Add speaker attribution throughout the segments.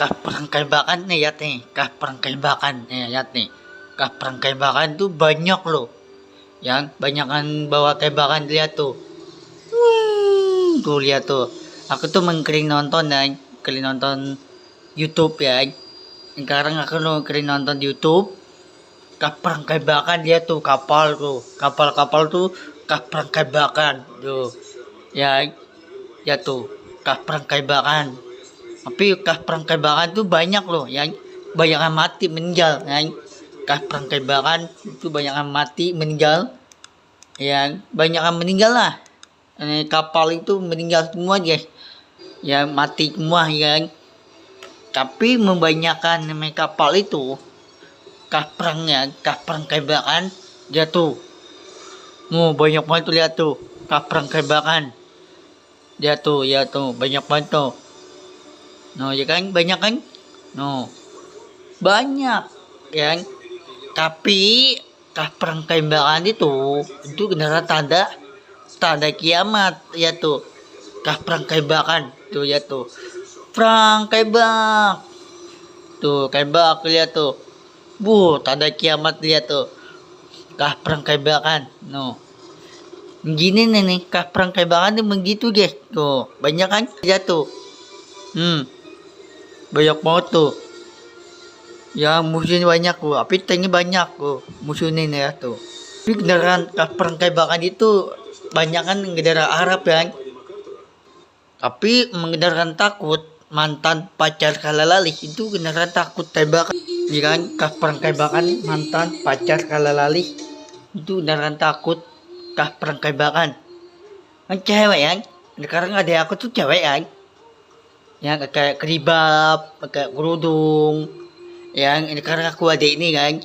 Speaker 1: kah perangkai bakan nih, lihat nih, kah perangkai bakan nih, lihat nih, kah perangkai bakan tuh banyak loh, yang banyakan bawa tembakan, lihat tuh. Tuh lihat tuh, aku tuh mengkering nonton dan kering nonton YouTube ya. Sekarang aku kering nonton YouTube, kah perangkai bakan, lihat tuh, kapal tuh, kapal-kapal tuh kah perangkai bakan tuh, ya, ya tuh, kah perangkai bakan. Tapi kah perangkai bakan tuh banyak loh, yang banyak yang mati meninggal, yang kah perangkai bakan itu banyak yang mati meninggal, yang banyak yang meninggal lah. Kapal itu meninggal semua guys, ya mati semua ya. Tapi membanyakan kapal itu kah perangkai bakan jatuh. Banyak banget tuh, lihat tuh, kah perangkai bakan jatuh, ya tuh, banyak banget tuh. Ya kan, banyak kan? Banyak kan. Tapi kah perangkai bakan itu beneran tanda tanda kiamat, ya tuh, kah perangkai bakan tuh, ya tuh, perangkai bak tuh, kayak bak, lihat tuh, tanda kiamat, lihat tuh, kah perangkai bakan. Gini nih, kah perangkai bakan tuh begitu guys, tuh banyak kan, lihat tuh. Banyak banget tuh, ya musuhnya banyak tuh, tapi tanknya banyak tuh musuhnya nih, ya tuh. Tapi kendaraan kah perangkai bakan itu banyak kan kendaraan Arab ya. Tapi mengendaraan takut mantan pacar kalalalih itu kendaraan takut tembakan, ya kan, kah perangkai bakan mantan pacar kalalalih itu kendaraan takut kah perangkai bakan. Kan cewek ya, sekarang ada aku tuh cewek ya, yang kayak keribab, pakai kerudung, yang ini karena aku ada ini kan.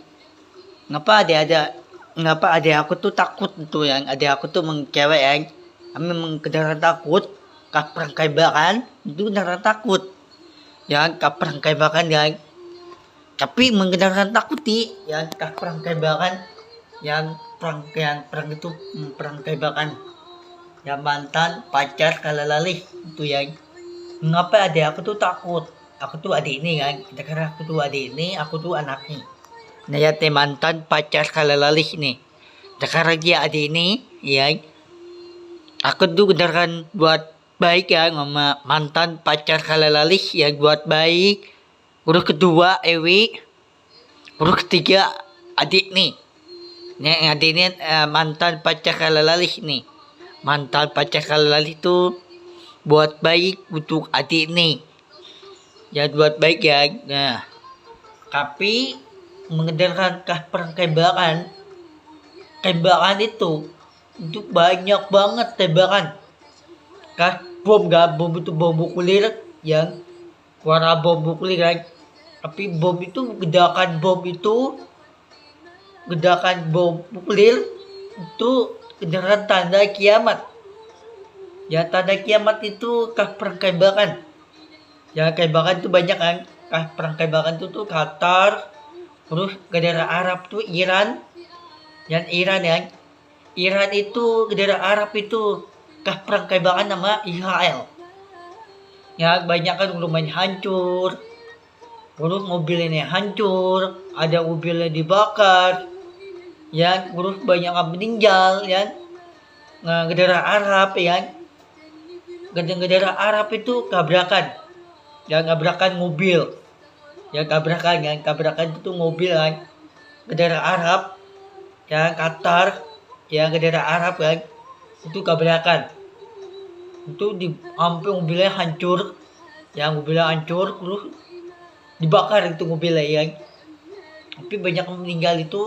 Speaker 1: Ngapa ada aku tuh takut tuh, yang ada aku tuh mengcewek ya, memang kendaraan takut kah perangkai bakan itu kendaraan takut, yang kah perangkai bakan ya. Tapi mengendaraan takut yang kah perangkai bakan, yang perang itu, perangkai bakan yang mantan pacar kalalalih itu ya. Ngapa ada aku tuh takut, aku tuh adik ini kan, karena aku tuh adik ini, aku tuh anaknya. Nah ya, mantan pacar kalalalih nih, sekarang dia adik ini ya. Aku tuh beneran buat baik ya sama mantan pacar kalalalih, ya buat baik. Urus kedua Ewi, urus ketiga adik nih. Adik ini mantan pacar kalalalih nih. Mantan pacar kalalalih tuh buat baik untuk adik nih, ya buat baik ya. Nah, tapi mengedarkan kah perangkai bakan, tembakan itu banyak banget tembakan. Kah bom itu bom nuklir, yang warna bom nuklir kan. Tapi ledakan bom nuklir itu beneran tanda kiamat. Ya tanda kiamat itu kah perangkai bakan. Ya tembakan itu banyak kan. Kah perangkai bakan itu tuh Qatar, terus negara Arab tuh Iran. Yang Iran ya. Iran itu negara Arab itu kah perangkai bakan nama Israel. Ya banyak kan rumahnya hancur, terus mobil ini hancur, ada mobilnya dibakar, ya terus banyak yang meninggal ya. Negara Arab ya, negara Arab itu tabrakan, ya tabrakan mobil, ya tabrakan itu mobil kan, negara Arab, ya Qatar, ya negara Arab kan, itu tabrakan, itu hampir mobilnya hancur, ya mobilnya hancur, terus dibakar itu mobilnya ya. Tapi banyak yang meninggal itu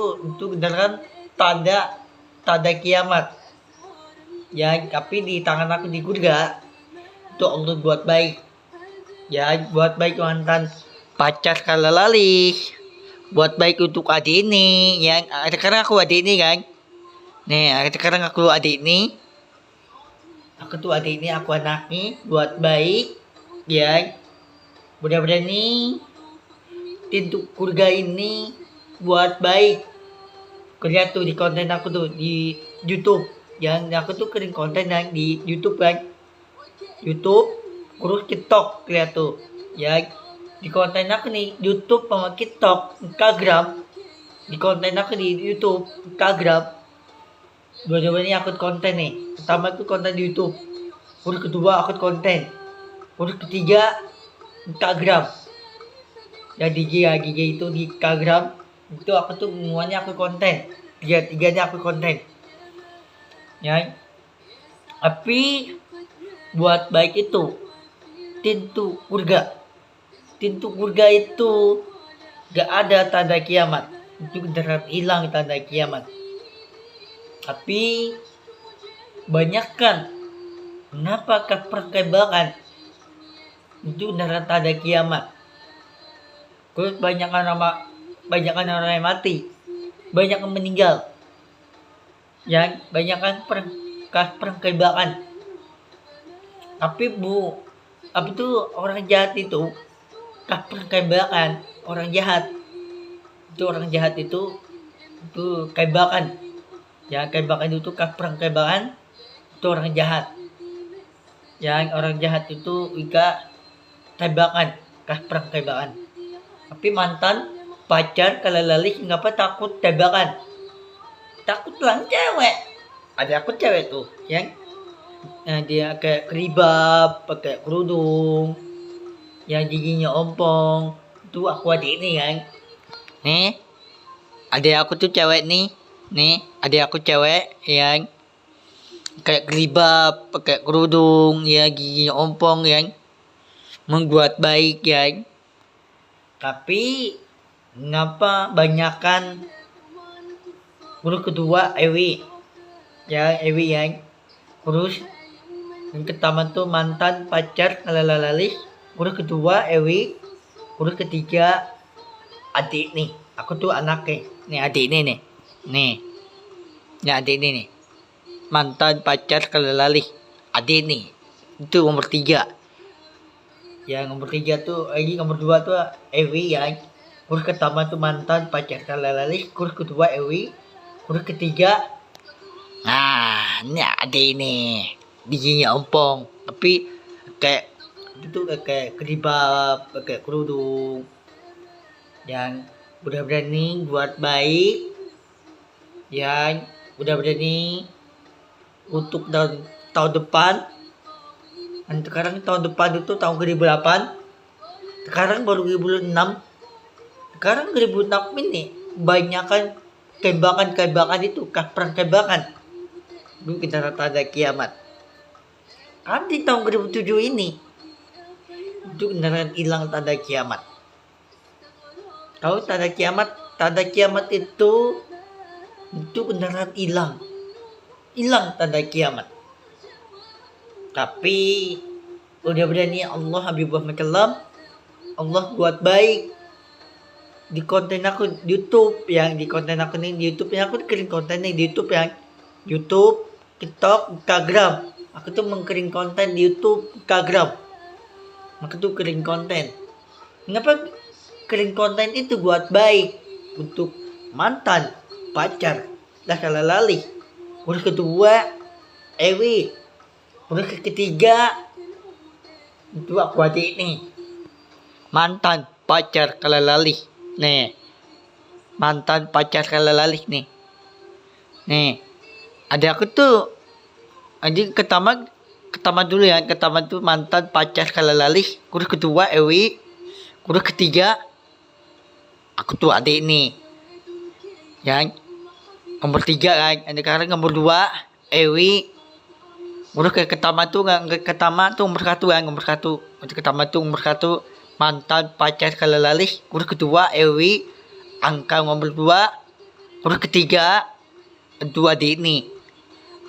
Speaker 1: beneran tanda kiamat ya. Tapi di tangan aku juga itu Allah buat baik ya, buat baik mantan pacar kalalalih, buat baik untuk adik ini yang sekarang aku adik ini kan. Sekarang aku adik ini, aku anaknya, buat baik ya. Mudah-mudahan nih pintu surga ini buat baik. Lihat tuh di konten aku tuh di YouTube, yang aku tuh kirim konten yang di YouTube kan, YouTube terus TikTok, lihat tuh ya. di konten aku nih YouTube sama TikTok, Instagram. Di konten aku di YouTube, Instagram. Dua-duanya akun konten nih. Pertama itu konten di YouTube. Udah kedua akun konten. Udah ketiga Instagram. Ya giga itu di Instagram. Itu aku tuh semuanya aku konten. Tiga-tiganya aku konten. Ya. Tapi buat baik itu pintu surga. Pintu surga itu gak ada tanda kiamat. Itu beneran hilang tanda kiamat. Tapi banyakkan kenapa perkembangan itu beneran tanda kiamat. Terus banyakkan orang yang mati, banyak yang meninggal, yang banyakkan perkembangan. Tapi apa itu orang jahat itu perkembangan orang jahat. Itu orang jahat itu kaibakan. Ya kaibakan itu perkembangan itu orang jahat. Yang orang jahat itu ika kaibakan perkembangan. Tapi mantan pacar kalau lalih ngapa takut kaibakan. Takut lang cewek. Ada aku cewek tuh yang dia kayak keribab, pakai kerudung, yang giginya ompong. Itu aku adik ini kan. Nih, adik aku tuh cewek nih. Nih, adik aku cewek yang kayak keribab, pakai kerudung, ya giginya ompong yang membuat baik ya. Tapi ngapa banyakan huruf kedua Ewi. Ya, Ewi yang terus yang pertama tuh mantan pacar lalalalis. Huruf kedua Ewi. Huruf ketiga adik nih. Aku tuh anaknya. Nih adik ini nih. Nih. Ini adik ini nih. Mantan pacar lalalalis. Adik nih. Itu nomor 3. Yang nomor 3 tuh lagi nomor 2 tuh Ewi ya. Huruf pertama tuh mantan pacar lalalalis. Huruf kedua Ewi. Huruf ketiga ini adik ini. Giginya ompong. Tapi kayak itu kayak keribab, pakai kerudung. Yang udah berani buat baik, yang udah berani untuk tahun depan. Dan sekarang tahun depan itu tahun 2008, sekarang baru 2006. Sekarang 2006 ini banyakan kembangan itu perkembangan. Itu kita tanda kiamat. Kan di tahun 2007 ini itu beneran hilang tanda kiamat. Tahu tanda kiamat? Tanda kiamat itu beneran hilang. Hilang tanda kiamat. Tapi udah berani Allah Habibullah Mekalam. Allah buat baik. Di konten aku di YouTube yang di konten aku nih di YouTube yang aku kirim konten nih di YouTube yang YouTube, TikTok, Instagram. Aku tuh mengkirim konten di YouTube, Instagram. Aku tuh kirim konten. Kenapa kirim konten itu buat baik untuk mantan pacar lalali. Udah kedua Ewi. Udah ketiga itu aku adik nih. Mantan pacar lalali. Nih. Mantan pacar lalali nih. Nih. Ada aku tuh adik pertama dulu ya. Pertama tuh mantan pacar lalali. Udah kedua Ewi. Udah ketiga aku tuh adik nih. Yang nomor 3 kan. Ada sekarang nomor 2 Ewi. Udah ke pertama tuh nomor 1 kan. Nomor 1. Untuk pertama tuh nomor 1 mantan pacar lalali. Udah kedua Ewi. Angka nomor 2. Udah ketiga itu adik nih.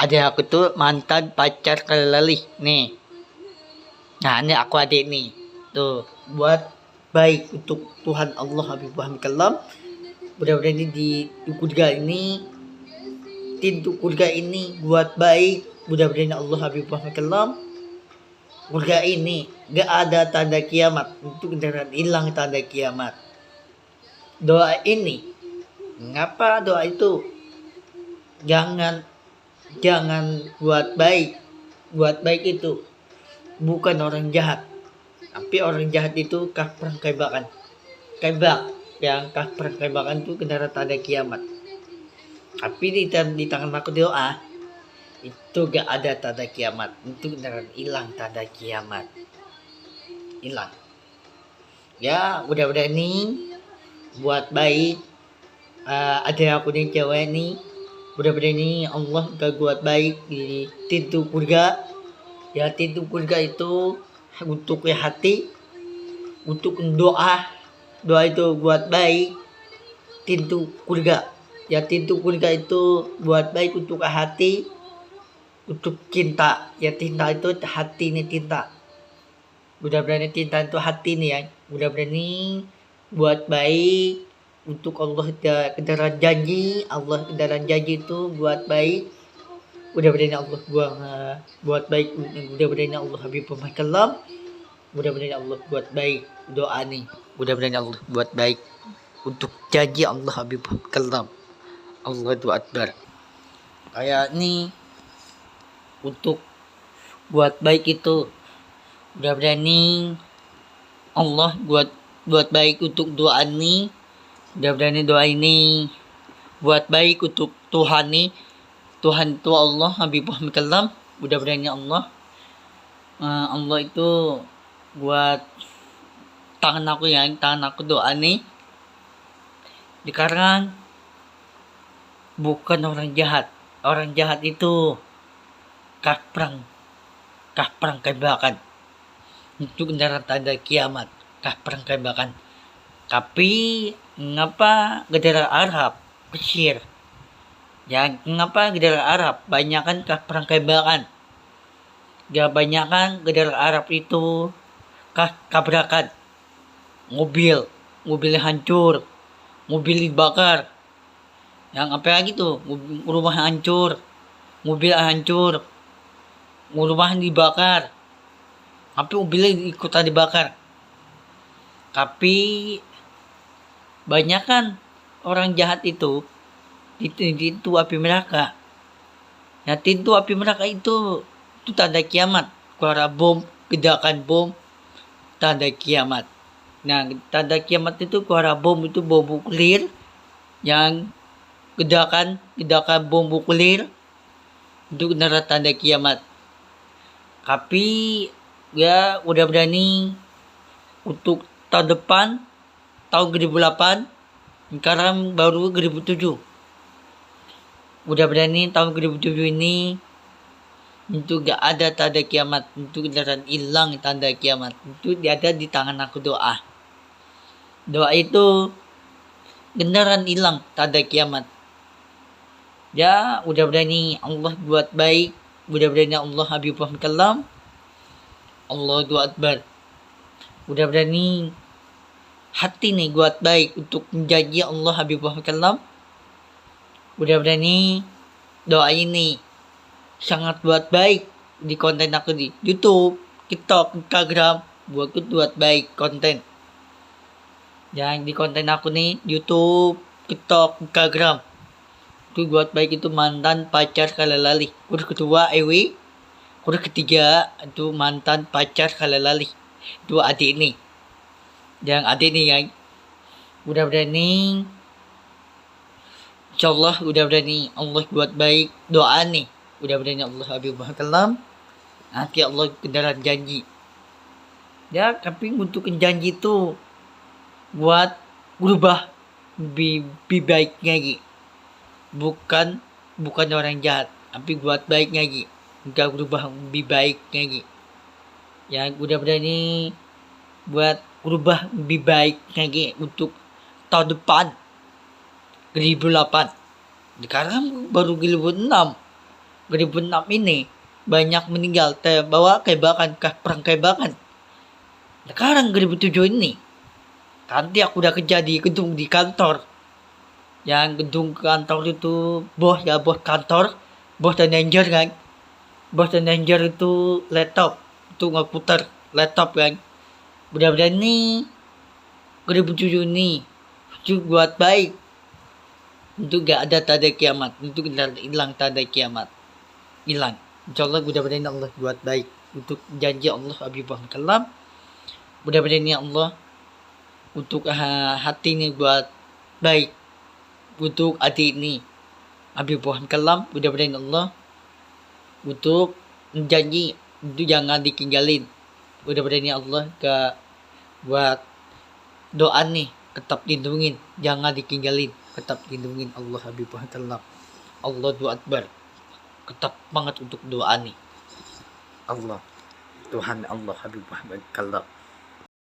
Speaker 1: Ada aku tuh mantan pacar lalali nih. Nah ini aku adik nih. Tuh buat baik untuk Tuhan Allah Habibullah Mekalam. Mudah-mudahan di surga ini, pintu surga ini buat baik. Mudah-mudahan Allah Habibullah Mekalam. Surga ini gak ada tanda kiamat. Itu beneran hilang tanda kiamat. Doa ini, ngapa doa itu? Jangan buat baik. Buat baik itu bukan orang jahat. Tapi orang jahat itu kah perangkaibakan. Kaibak yang kah perangkaibakan itu kendaraan tanda kiamat. Tapi di tangan aku doa itu gak ada tanda kiamat. Itu kendaraan hilang tanda kiamat. Hilang. Ya udah nih buat baik. Ada aku nih cewek nih. Mudah-mudahan ini Allah gak buat baik di pintu surga. Ya pintu surga itu untuk hati, untuk doa itu buat baik. Pintu surga. Ya pintu surga itu buat baik untuk hati, untuk cinta. Ya cinta itu hati nih cinta. Mudah-mudahan cinta itu hati nih ya. Mudah-mudahan ini buat baik. Untuk Allah kendaraan janji, Allah kendaraan janji itu buat baik. Mudah-mudahan Allah buat baik. Mudah-mudahan Allah Habibur Kalam. Mudah-mudahan Allah buat baik doa nih. Mudah-mudahan Allah buat baik untuk janji Allah Habibur Kalam. Allahu Akbar. Kayak nih untuk buat baik itu. Mudah-mudahan nih Allah buat baik untuk doa nih. Mudah-mudahan doa ini buat baik untuk Tuhan nih. Tuhan itu Allah Habibur Kalam. Mudah-mudahan Allah Allah itu buat tangan aku doa nih. Sekarang bukan orang jahat. Orang jahat itu perang kaibakan. Itu kendaraan tanda kiamat. Perang kaibakan. Tapi ngapa negara Arab Mesir? Ya ngapa negara Arab banyakan perang kaibakan? Ya banyakan negara Arab itu tabrakan. Mobil hancur, mobil dibakar. Yang apa lagi tuh? Rumah hancur, mobil hancur, rumah dibakar. Tapi mobilnya ikutan dibakar. Tapi banyak kan orang jahat itu itu api neraka. Ya pintu api neraka itu tanda kiamat. Keluar bom, ledakan bom, tanda kiamat. Nah, tanda kiamat itu keluar bom itu bom nuklir yang ledakan bom nuklir itu benar tanda kiamat. Tapi ya udah berani untuk tahun depan tahun 2008 sekarang baru 2007 udah berani tahun 2007 ini itu gak ada tanda kiamat, itu beneran hilang tanda kiamat, itu ada di tangan aku doa itu beneran hilang tanda kiamat. Ya udah berani Allah buat baik, udah berani Allah Habibur Kalam. Allahu Akbar. Udah berani hati nih buat baik untuk menjanji Allah Habibur Kalam. Udah berani doa ini sangat buat baik di konten aku di YouTube, TikTok, Instagram, buat baik konten. Yang di konten aku nih YouTube, TikTok, Instagram itu buat baik itu mantan pacar kalalali. Udah kedua Ewi, udah ketiga itu mantan pacar kalalali. Itu adik nih. Yang adik nih yang udah berani insyaallah udah berani Allah buat baik doa nih. Udah berani Allah Habibur Kalam. Nanti Allah kendaraan janji. Ya tapi untuk janji itu buat berubah lebih baik lagi. Bukan orang jahat, tapi buat baik lagi. Enggak berubah lebih baik lagi. Yang udah berani buat berubah lebih baik lagi untuk tahun depan 2008. Sekarang baru 2006 ini banyak meninggal terbawa kaibakan perang kaibakan. Sekarang 2007 ini nanti aku udah kerja di gedung di kantor. Yang gedung kantor itu bos kantor, bos dan manajer kan. Bos dan manajer itu laptop, itu ngaputer laptop kan. Mudah-mudahan nih 2007 ini itu buat baik. Itu gak ada tanda kiamat, itu hilang tanda kiamat. Hilang. Insyaallah mudah-mudahan Allah buat baik untuk janji Allah Habibur Kalam. Mudah-mudahan ya Allah untuk hati ini buat baik untuk adik ini Habib Burhan Kalam. Mudah-mudahan Allah untuk janji itu jangan ditinggalin. Mudah-mudahan ya Allah buat doa nih tetap lindungin, jangan ditinggalin, tetap lindungin Allah Habib Burhan Kalam. Allahu Akbar. Tetap banget untuk doa nih. Allah, Tuhan Allah Habib Burhan Kalam.